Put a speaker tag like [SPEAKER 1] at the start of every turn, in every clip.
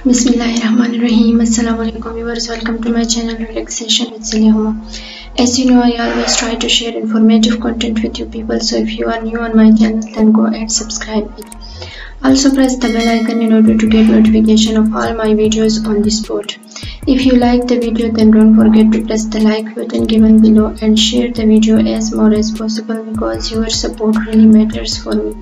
[SPEAKER 1] Bismillahirrahmanirrahim. Assalamu alaikum viewers. Welcome to my channel Relaxation with Celia Huma. As you know, I always try to share informative content with you people. So if you are new on my channel, then go and subscribe it. Also press the bell icon in order to get notification of all my videos on this board. If you like the video, then don't forget to press the like button given below and share the video as more as possible because your support really matters for me.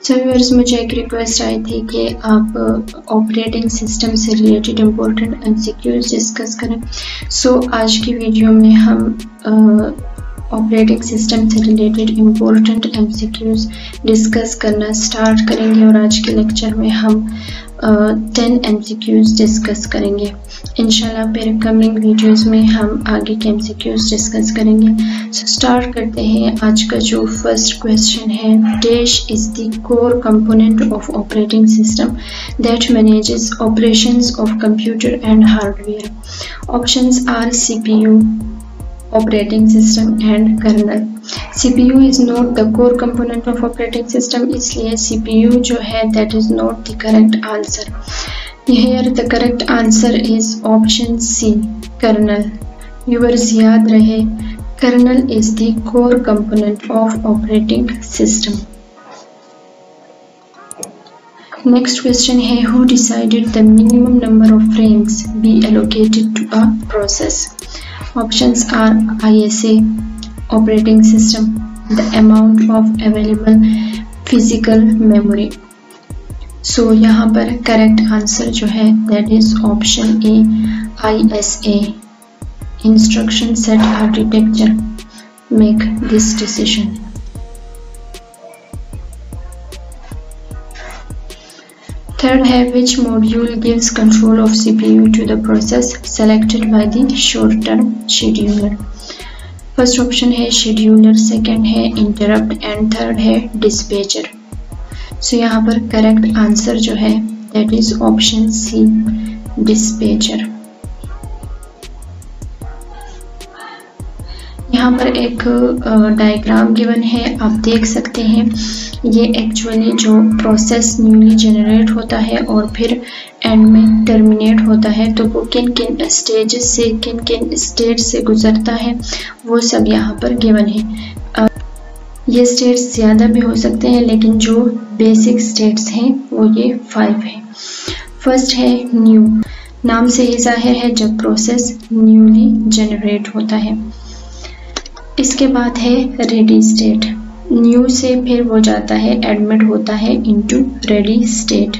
[SPEAKER 1] So viewers, मुझे एक request आई थी कि आप operating system से related important MCQs discuss करें। सो आज की video में हम ऑपरेटिंग सिस्टम से रिलेटेड इम्पोर्टेंट एमसीक्यूज डिस्कस करना स्टार्ट करेंगे और आज के लेक्चर में हम 10 एमसीक्यूज डिस्कस करेंगे। इंशाल्लाह फिर कमिंग वीडियोस में हम आगे के एमसीक्यूज डिस्कस करेंगे। सो स्टार्ट करते हैं। आज का जो फर्स्ट क्वेश्चन है, dash is the core component of operating system that manages operations of computer and hardware. Options are CPU, operating system and kernel. CPU is not the core component of operating system, इसलिए CPU जो है that is not the correct answer. Here the correct answer is option C, kernel. Viewers याद रहे, kernel is the core component of operating system. Next question है, who decided the minimum number of frames be allocated to a process? Options are ISA, operating system, the amount of available physical memory. So यहाँ पर correct answer जो है that is option A, ISA, instruction set architecture make this decision. Third है, which module gives control of CPU to the process selected by the short-term scheduler? First option है scheduler, second है interrupt and third है dispatcher. So यहाँ पर correct answer जो है that is option C, dispatcher. यहाँ पर एक डायग्राम गिवन है, आप देख सकते हैं। ये एक्चुअली जो प्रोसेस न्यूली जनरेट होता है और फिर एंड में टर्मिनेट होता है, तो वो किन किन स्टेजेस से किन किन स्टेट से गुजरता है वो सब यहाँ पर गिवन है। ये स्टेट्स ज़्यादा भी हो सकते हैं, लेकिन जो बेसिक स्टेट्स हैं वो ये 5 हैं। फर्स्ट है न्यू, नाम से ही जाहिर है जब प्रोसेस न्यूली जनरेट होता है। इसके बाद है रेडी स्टेट, न्यू से फिर वो जाता है एडमिट होता है into ready state.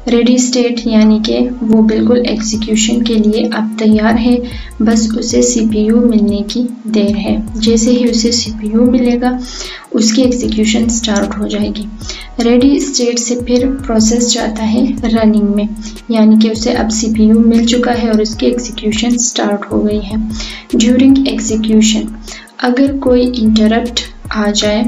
[SPEAKER 1] Ready state यानी कि वो बिल्कुल एग्जीक्यूशन के लिए अब तैयार है, बस उसे सीपीयू मिलने की देर है। जैसे ही उसे सीपीयू मिलेगा उसकी एग्जीक्यूशन स्टार्ट हो जाएगी। रेडी स्टेट से फिर प्रोसेस जाता है रनिंग में, यानी कि उसे अब सीपीयू मिल चुका है और उसकी एग्जीक्यूशन स्टार्ट हो गई है। ड्यूरिंग एग्जीक्यूशन अगर कोई इंटरप्ट आ जाए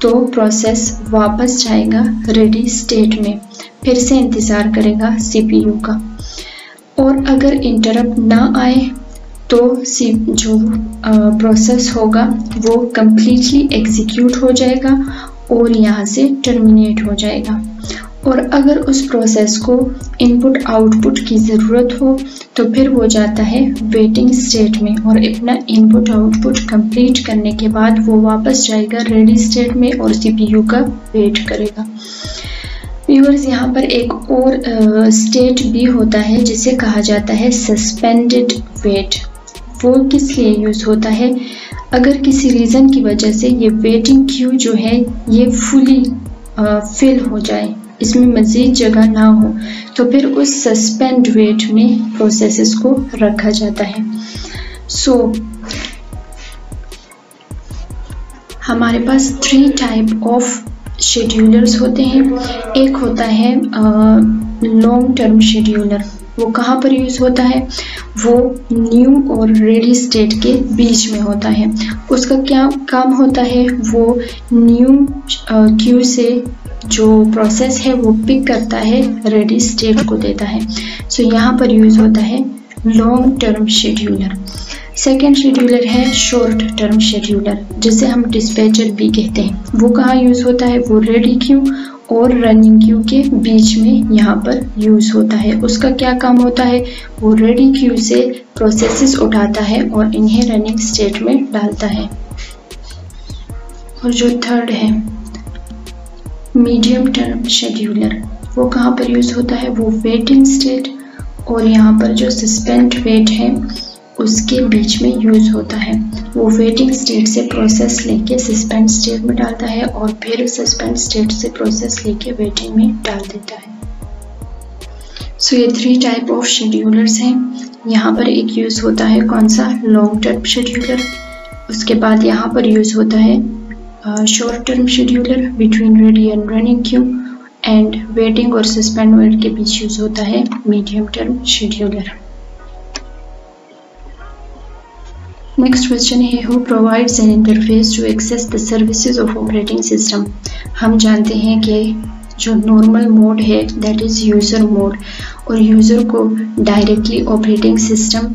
[SPEAKER 1] तो प्रोसेस वापस जाएगा रेडी स्टेट में, फिर से इंतज़ार करेगा सीपीयू का। और अगर इंटरप्ट ना आए तो जो प्रोसेस होगा वो कम्प्लीटली एग्जीक्यूट हो जाएगा और यहाँ से टर्मिनेट हो जाएगा। और अगर उस प्रोसेस को इनपुट आउटपुट की ज़रूरत हो तो फिर वो जाता है वेटिंग स्टेट में और अपना इनपुट आउटपुट कंप्लीट करने के बाद वो वापस जाएगा रेडी स्टेट में और सीपीयू का वेट करेगा। व्यूअर्स, यहाँ पर एक और स्टेट भी होता है जिसे कहा जाता है सस्पेंडेड वेट। वो किस लिए यूज़ होता है? अगर किसी रीज़न की वजह से ये वेटिंग क्यू जो है ये फुली फिल हो जाए, इसमें मज़ीद जगह ना हो, तो फिर उस सस्पेंड वेट में प्रोसेसेस को रखा जाता है। सो हमारे पास 3 टाइप ऑफ शेड्यूलर्स होते हैं। एक होता है लॉन्ग टर्म शेड्यूलर, वो कहाँ पर यूज़ होता है? वो न्यू और रेडी स्टेट के बीच में होता है। उसका क्या काम होता है? वो न्यू क्यू से जो प्रोसेस है वो पिक करता है, रेडी स्टेट को देता है। सो यहाँ पर यूज़ होता है long term scheduler. Second scheduler है शॉर्ट टर्म शेड्यूलर, जिसे हम डिस्पैचर भी कहते हैं। वो कहाँ यूज़ होता है? वो रेडी क्यू और रनिंग क्यू के बीच में यहाँ पर यूज होता है। उसका क्या काम होता है, वो रेडी क्यू से प्रोसेसेस उठाता है और इन्हें रनिंग स्टेट में डालता है। और जो थर्ड है मीडियम टर्म शेड्यूलर, वो कहाँ पर यूज होता है, वो वेटिंग स्टेट और यहाँ पर जो सस्पेंड वेट है उसके बीच में यूज होता है। वो वेटिंग स्टेट से प्रोसेस लेके सस्पेंड स्टेट में डालता है और फिर सस्पेंड स्टेट से प्रोसेस लेके वेटिंग में डाल देता है। सो ये 3 टाइप ऑफ शेड्यूलर्स हैं। यहाँ पर एक यूज होता है कौन सा, लॉन्ग टर्म शेड्यूलर। उसके बाद यहाँ पर यूज होता है short term scheduler between ready and running queue, and waiting और सस्पेंड वेट के बीच यूज होता है medium term scheduler. Next question है who provides an interface to access the services of operating system. हम जानते हैं कि जो नॉर्मल मोड है दैट इज यूजर मोड, और यूजर को डायरेक्टली ऑपरेटिंग सिस्टम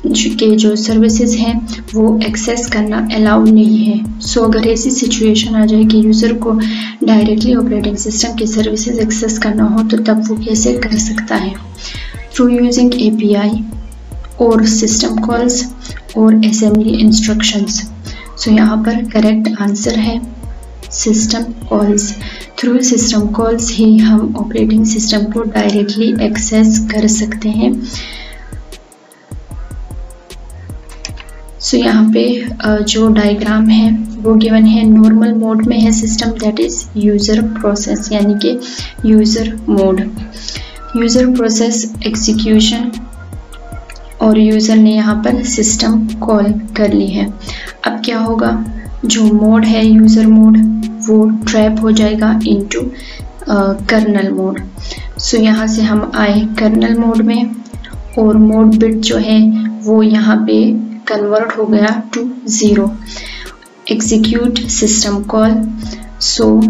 [SPEAKER 1] के जो सर्विसेज हैं वो एक्सेस करना अलाउ नहीं है। सो अगर ऐसी सिचुएशन आ जाए कि यूजर को डायरेक्टली ऑपरेटिंग सिस्टम के सर्विसेज एक्सेस करना हो तो तब वो कैसे कर सकता है, थ्रू यूजिंग एपीआई और सिस्टम कॉल्स और असेंबली इंस्ट्रक्शंस। सो यहाँ पर करेक्ट आंसर है system calls. Through system calls ही हम ऑपरेटिंग सिस्टम को डायरेक्टली एक्सेस कर सकते हैं। सो यहाँ पे जो डायग्राम है वो गिवन है, नॉर्मल मोड में है system that is user process यानी कि user mode. User process execution और यूजर ने यहाँ पर सिस्टम कॉल कर ली है। अब क्या होगा, जो मोड है यूजर मोड वो ट्रैप हो जाएगा इनटू कर्नल मोड। सो यहाँ से हम आए कर्नल मोड में और मोड बिट जो है वो यहाँ पे कन्वर्ट हो गया to 0। Execute system call, so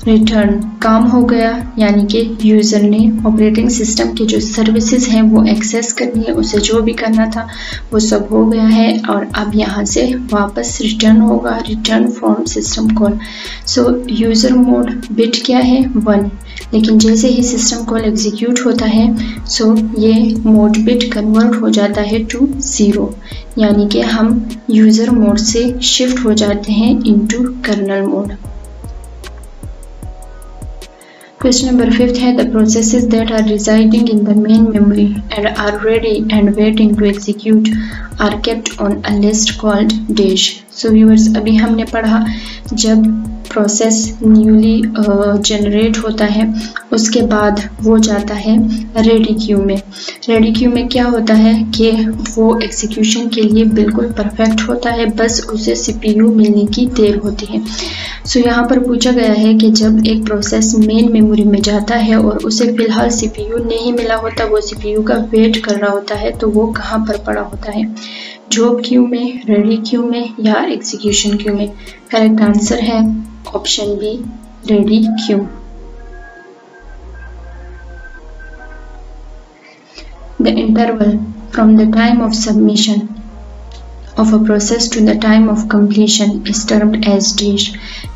[SPEAKER 1] return काम हो गया, यानी कि यूज़र ने ऑपरेटिंग सिस्टम के जो सर्विसेज हैं वो एक्सेस करनी है, उसे जो भी करना था वो सब हो गया है। और अब यहाँ से वापस रिटर्न होगा, return from system call. So user mode bit क्या है 1, लेकिन जैसे ही सिस्टम कॉल एग्जीक्यूट होता है सो ये मोड बिट कन्वर्ट हो जाता है टू 0, यानी कि हम यूज़र मोड से शिफ्ट हो जाते हैं into kernel mode. Question number 5 है the processes that are residing in the main memory and are ready and waiting to execute are kept on a list called dash। So viewers, अभी हमने पढ़ा जब process newly generate होता है उसके बाद वो जाता है रेडी क्यू में। रेडी क्यू में क्या होता है कि वो एग्जीक्यूशन के लिए बिल्कुल परफेक्ट होता है, बस उसे सीपीयू मिलने की देर होती है। सो यहाँ पर पूछा गया है कि जब एक प्रोसेस मेन मेमोरी में जाता है और उसे फिलहाल सीपीयू नहीं मिला होता, वो सीपीयू का वेट कर रहा होता है, तो वो कहाँ पर पड़ा होता है, जॉब क्यू में, रेडी क्यू में या एग्जीक्यूशन क्यू में। करेक्ट आंसर है option B, ready queue. The interval from the time of submission of a process to the time of completion is termed as dash।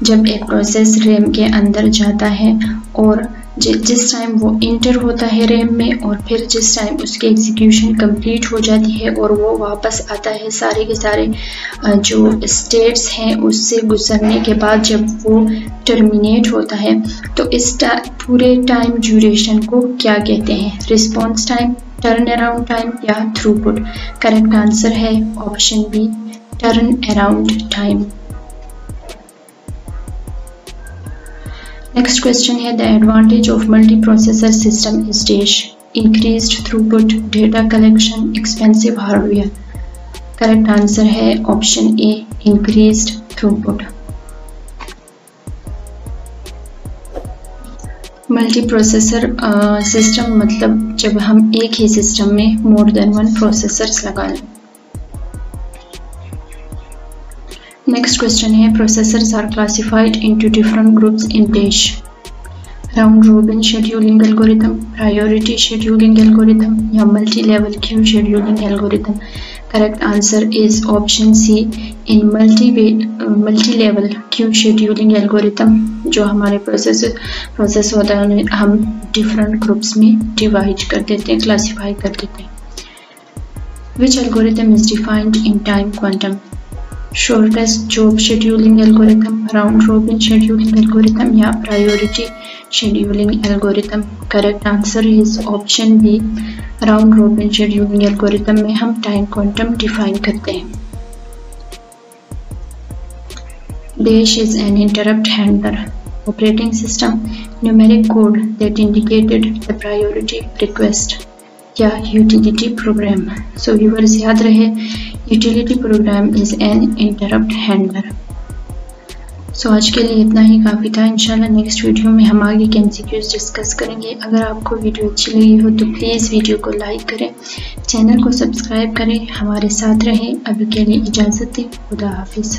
[SPEAKER 1] जब एक process RAM के अंदर जाता है और जिस टाइम वो इंटर होता है रैम में और फिर जिस टाइम उसकी एग्जीक्यूशन कंप्लीट हो जाती है और वो वापस आता है सारे के सारे जो स्टेट्स हैं उससे गुजरने के बाद जब वो टर्मिनेट होता है, तो इस पूरे टाइम ड्यूरेशन को क्या कहते हैं, response time, turn around time या थ्रूपुट। करेक्ट आंसर है option B, turn around time. Next question है the advantage of multi processor system is dash, increased throughput, data collection, expensive hardware. Correct answer है option A, increased throughput. Multi processor system मतलब जब हम एक ही system में more than 1 processors लगा लें। Next question है processors are classified into different groups in dash, round robin scheduling algorithm, priority scheduling algorithm या multi level queue scheduling algorithm. Correct answer is option C in multi level queue scheduling algorithm. जो हमारे process होता है उन्हें हम different groups में divide कर देते हैं, क्लासीफाई कर देते हैं। Which algorithm is defined in time quantum? Shortest job scheduling algorithm, round robin scheduling algorithm या priority scheduling algorithm? Correct answer is option B round robin scheduling algorithm में हम टाइम क्वांटम डिफाइन करते हैं। Dash is an interrupt handler operating system numeric code that indicated the priority request या utility program। So viewers याद रहे utility program is an interrupt handler। So आज के लिए इतना ही काफ़ी था। इंशाल्लाह नेक्स्ट वीडियो में हम आगे के MCQs डिस्कस करेंगे। अगर आपको वीडियो अच्छी लगी हो तो प्लीज़ वीडियो को लाइक करें, चैनल को सब्सक्राइब करें, हमारे साथ रहें। अभी के लिए इजाज़त दें। खुदा हाफिज़।